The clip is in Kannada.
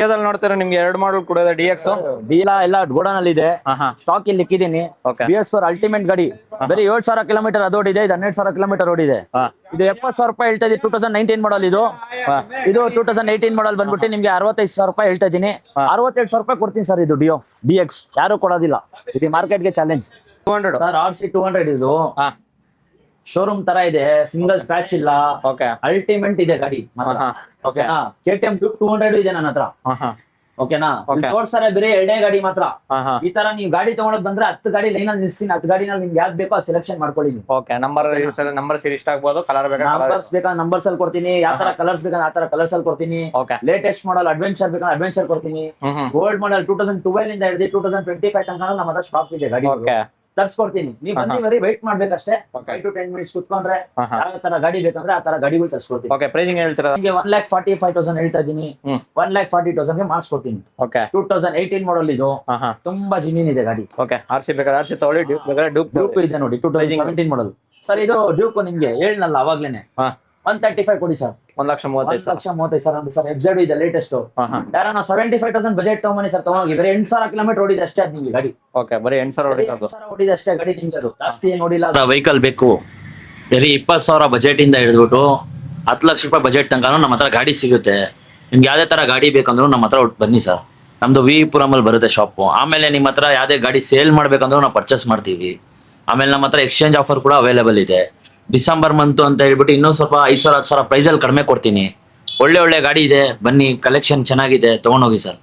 ಡಿಯೋದಲ್ಲಿ ನೋಡ್ತೀರಾ ನಿಮ್ಗೆ 2 ಮಾಡಲ್ ಕೂಡ ಇದೆ DX. ಡೀಲಾ ಎಲ್ಲ ಗೋಡನ್ ಅಲ್ಲಿ ಇದೆ. ಸ್ಟಾಕ್ ಇಲ್ಲಿ ಇಕ್ಕಿದೀನಿ. BS4 ಅಲ್ಟಿಮೇಟ್ ಗಾಡಿ. ಬರೀ 7,000 ಕಿಲೋಮೀಟರ್ ಅದು ಓಡಿದೆ. ಇದು 12,000 ಕಿಲೋಮೀಟರ್ ಓಡಿದೆ. ಇದು 70,000 ರೂಪಾಯಿ ಹೇಳ್ತಾ ಇದ್ದೀನಿ. 2019 ಮಾಡಲ್ ಇದು. ಇದು 2018 ಮಾಡಲ್ ಬಂದ್ಬಿಟ್ಟು ನಿಮ್ಗೆ 65,000 ರೂಪಾಯಿ ಹೇಳ್ತಾ ಇದ್ದೀನಿ. 67,000 ರೂಪಾಯಿ ಕೊಡ್ತೀನಿ ಸರ್. ಇದು DX ಯಾರು ಕೊಡೋದಿಲ್ಲ. ಇದು ಮಾರ್ಕೆಟ್ಗೆ ಚಾಲೆಂಜ್. 200 ಸರ್ RC 200 ಇದು ಶೋರೂಮ್ ತರ ಇದೆ. ಸಿಂಗಲ್ ಸ್ಕ್ರಾಚ್ ಇಲ್ಲ. ಅಲ್ಟಿಮೇಟ್ ಇದೆ ಗಾಡಿ. ಓಕೆನಾ? KTM Duke 200 ಇದೆ ನನ್ನ ಹತ್ರ. ಓಕೆನಾ? ತೋರ್ಸಾರೆ ಬೇರೆ 2 ಗಾಡಿ ಮಾತ್ರ. ಈ ತರ ನೀವು ಗಾಡಿ ತಗೊಳಕ್ ಬಂದ್ರೆ 10 ಗಾಡಿ ಲೈನ್ ಅಲ್ಲಿ ನಿಲ್ಸ್ತೀನಿ. 10 ಗಾಡಿನಲ್ಲಿ ನಿಮ್ಗೆ ಯಾವ್ದು ಬೇಕೋ ಸೆಲೆಕ್ಷನ್ ಮಾಡ್ಕೊಳ್ಳಿ. ನಂಬರ್ ಸೀರೀಸ್ ಇಷ್ಟ ಆಗ್ಬೋದು. ಕಲರ್ ಬೇಕಾ ನಂಬರ್ಸ್ ಅಲ್ಲಿ ಕೊಡ್ತೀನಿ. ಯಾವ ತರ ಕಲರ್ಸ್ ಬೇಕಾ ಆ ತರ ಕಲರ್ಸ್ ಅಲ್ಲಿ ಕೊಡ್ತೀನಿ. ಲೇಟೆಸ್ಟ್ ಮಾಡಲ್ ಅಡ್ವೆಂಚರ್ ಬೇಕಾ ಅಡ್ವೆಂಚರ್ ಕೊಡ್ತೀನಿ. ಓಲ್ಡ್ ಮಾಡಲ್ 2012 ಇಂದ ಹಿಡಿದು 2025 ತನಕ ನಮ್ಮ ಹತ್ರ ಸ್ಟಾಕ್ ಇದೆ ಗಾಡಿ. ತರ್ಸ್ಕೊಡ್ತೀನಿ. ನೀವು ಬಂದು ಬರೀ ವೇಟ್ ಮಾಡ್ಬೇಕಷ್ಟೇ. 5 to 10 ಮಿನಿಟ್ಸ್ ಕುತ್ಕೊಂಡ್ರೆ ಯಾವ ತರ ಗಾಡಿ ಬೇಕಂದ್ರೆ ಆ ತರ ಗಾಡಿಗಳು ತರ್ಸ್ಕೊಡ್ತೀನಿ. ಪ್ರೈಸಿಂಗ್ ಹೇಳ್ತೀರಾ? ನಿಮಗೆ 1,45,000 ಹೇಳ್ತಾ ಇದ್ದೀನಿ. 1,40,000 ಗೆ ಮಾಡಿಸ್ಕೊಡ್ತೀನಿ. 2018 ಮಾಡಲ್ ಇದು. ತುಂಬಾ ಜಿನಿನ್ ಇದೆ ಗಾಡಿ. RC ಬೇಕಾದ್ರೆ RC ತಗೊಳ್ಳಿ. ಡ್ಯೂಕ್ ಬೇಕಾದ್ರೆ ಡ್ಯೂಕ್ ಇದೆ ನೋಡಿ. 2017 ಮಾಡಲ್ ಸರ್. ಇದು ಡ್ಯೂಕ್ ನಿಮ್ಗೆ ಹೇಳನಲ್ಲ ಅವಾಗ್ಲೇನೆ 135 ಕೊಡಿ ಸರ್. 1,35,000 ಸರ್. FZ ಇದೆ ಲೇಟೆಸ್ಟ್. ಯಾರನ್ನ 75,000 ಬಜೆಟ್ ತಗೊಂಬನ್ನಿ ಸರ್. ತಗೊಂಡೋಗಿ ಬರೀ 8,000 ಕಿಲೋಮೀಟರ್ ಓಡಿದೆ ಅಷ್ಟೇ. ಅದು ನಿಮ್ಗೆ ಗಾಡಿ ಬರೀ 8,000 ಓಡಿದೆ ಅಷ್ಟೇ ಗಾಡಿ. ನಿಮ್ಗೆ ಅದು ಜಾಸ್ತಿ ಏನು ಓಡಿಲ್ಲ. ವೆಹಿಕಲ್ ಬೇಕು ಬರೀ 20,000 ಬಜೆಟ್ ಇಂದ ಹಿಡಿದ್ಬಿಟ್ಟು 10 ಲಕ್ಷ ರೂಪಾಯಿ ಬಜೆಟ್ ತನಕ ನಮ್ಮ ಹತ್ರ ಗಾಡಿ ಸಿಗುತ್ತೆ. ನಿಮ್ಗೆ ಯಾವ್ದೇ ತರ ಗಾಡಿ ಬೇಕಂದ್ರೂ ನಮ್ಮ ಹತ್ರ ಬನ್ನಿ ಸರ್. ನಮ್ದು VE ಅಲ್ಲಿ ಬರುತ್ತೆ ಶಾಪ್. ಆಮೇಲೆ ನಿಮ್ಮ ಹತ್ರ ಯಾವ್ದೇ ಗಾಡಿ ಸೇಲ್ ಮಾಡ್ಬೇಕಂದ್ರೂ ನಾವು ಪರ್ಚೇಸ್ ಮಾಡ್ತೀವಿ. ಆಮೇಲೆ ನಮ್ಮ ಹತ್ರ ಎಕ್ಸ್ಚೇಂಜ್ ಆಫರ್ ಕೂಡ ಅವೈಲೇಬಲ್ ಇದೆ. ಡಿಸೆಂಬರ್ ಮಂತ್ ಅಂತ ಹೇಳ್ಬಿಟ್ಟು ಇನ್ನೂ ಸ್ವಲ್ಪ 5,000 10,000 ಪ್ರೈಸ್ ಅಲ್ಲಿ ಕಡಿಮೆ ಕೊಡ್ತೀನಿ. ಒಳ್ಳೆ ಗಾಡಿ ಇದೆ. ಬನ್ನಿ, ಕಲೆಕ್ಷನ್ ಚೆನ್ನಾಗಿದೆ, ತಗೊಂಡೋಗಿ ಸರ್.